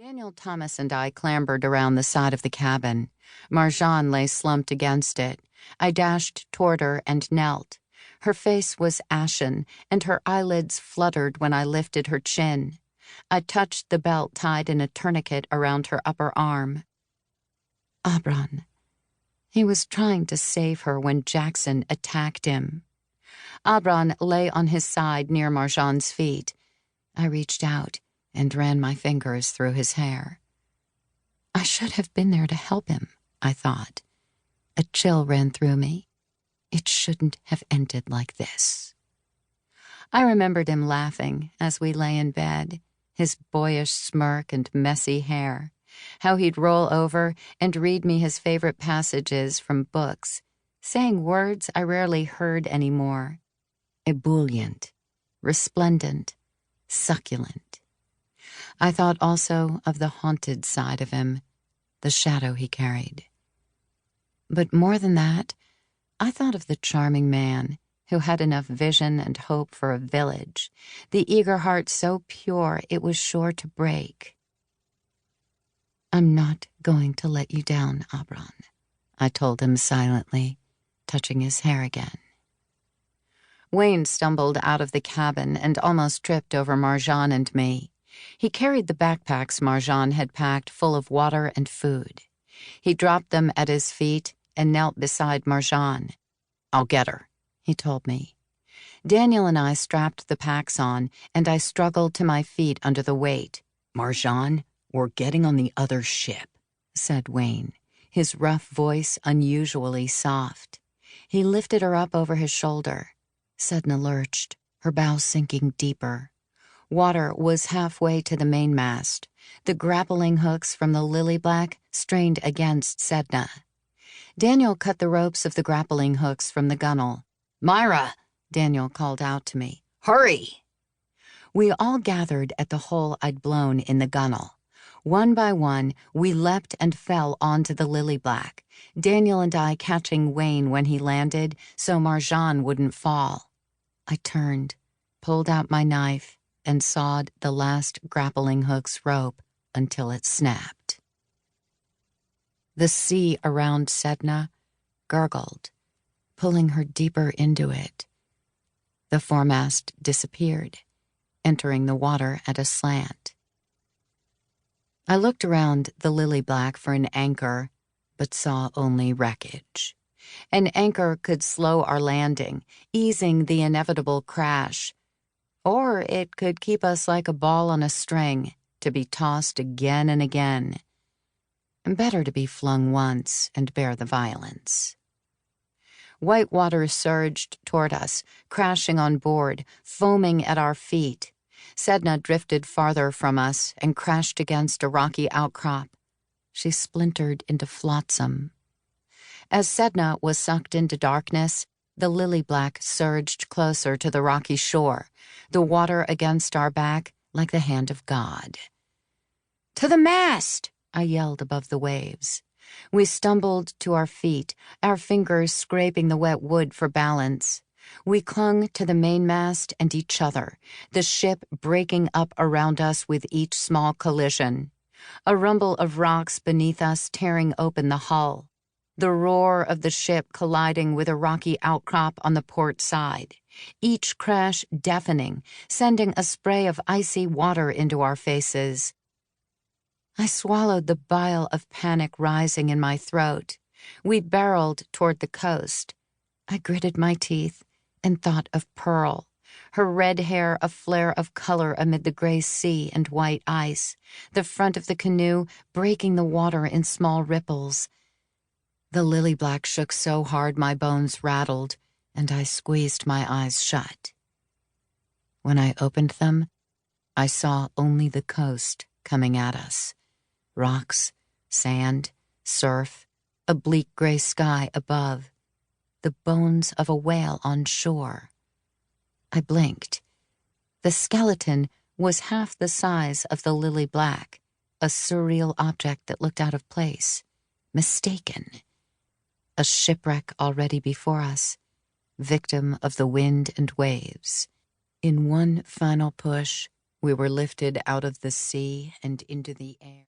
Daniel, Thomas, and I clambered around the side of the cabin. Marjan lay slumped against it. I dashed toward her and knelt. Her face was ashen, and her eyelids fluttered when I lifted her chin. I touched the belt tied in a tourniquet around her upper arm. Abron. He was trying to save her when Jackson attacked him. Abron lay on his side near Marjan's feet. I reached out and ran my fingers through his hair. I should have been there to help him, I thought. A chill ran through me. It shouldn't have ended like this. I remembered him laughing as we lay in bed, his boyish smirk and messy hair, how he'd roll over and read me his favorite passages from books, saying words I rarely heard anymore. Ebullient, resplendent, succulent. I thought also of the haunted side of him, the shadow he carried. But more than that, I thought of the charming man who had enough vision and hope for a village, the eager heart so pure it was sure to break. I'm not going to let you down, Abron, I told him silently, touching his hair again. Wayne stumbled out of the cabin and almost tripped over Marjan and me. He carried the backpacks Marjan had packed full of water and food. He dropped them at his feet and knelt beside Marjan. I'll get her, he told me. Daniel and I strapped the packs on, and I struggled to my feet under the weight. Marjan, we're getting on the other ship, said Wayne, his rough voice unusually soft. He lifted her up over his shoulder. Sedna lurched, her bow sinking deeper. Water was halfway to the mainmast. The grappling hooks from the lily black strained against Sedna. Daniel cut the ropes of the grappling hooks from the gunwale. Myra, Daniel called out to me. Hurry! We all gathered at the hole I'd blown in the gunwale. One by one, we leapt and fell onto the lily black, Daniel and I catching Wayne when he landed so Marjan wouldn't fall. I turned, pulled out my knife, and sawed the last grappling hook's rope until it snapped. The sea around Sedna gurgled, pulling her deeper into it. The foremast disappeared, entering the water at a slant. I looked around the lily black for an anchor, but saw only wreckage. An anchor could slow our landing, easing the inevitable crash, or it could keep us like a ball on a string, to be tossed again and again. Better to be flung once and bear the violence. White water surged toward us, crashing on board, foaming at our feet. Sedna drifted farther from us and crashed against a rocky outcrop. She splintered into flotsam. As Sedna was sucked into darkness, the lily black surged closer to the rocky shore, the water against our back like the hand of God. To the mast! I yelled above the waves. We stumbled to our feet, our fingers scraping the wet wood for balance. We clung to the mainmast and each other, the ship breaking up around us with each small collision. A rumble of rocks beneath us tearing open the hull. The roar of the ship colliding with a rocky outcrop on the port side. Each crash deafening, sending a spray of icy water into our faces. I swallowed the bile of panic rising in my throat. We barreled toward the coast. I gritted my teeth and thought of Pearl, her red hair a flare of color amid the gray sea and white ice, the front of the canoe breaking the water in small ripples. The lily black shook so hard my bones rattled, and I squeezed my eyes shut. When I opened them, I saw only the coast coming at us. Rocks, sand, surf, a bleak gray sky above, the bones of a whale on shore. I blinked. The skeleton was half the size of the lily black, a surreal object that looked out of place, mistaken. A shipwreck already before us, victim of the wind and waves. In one final push, We were lifted out of the sea and into the air.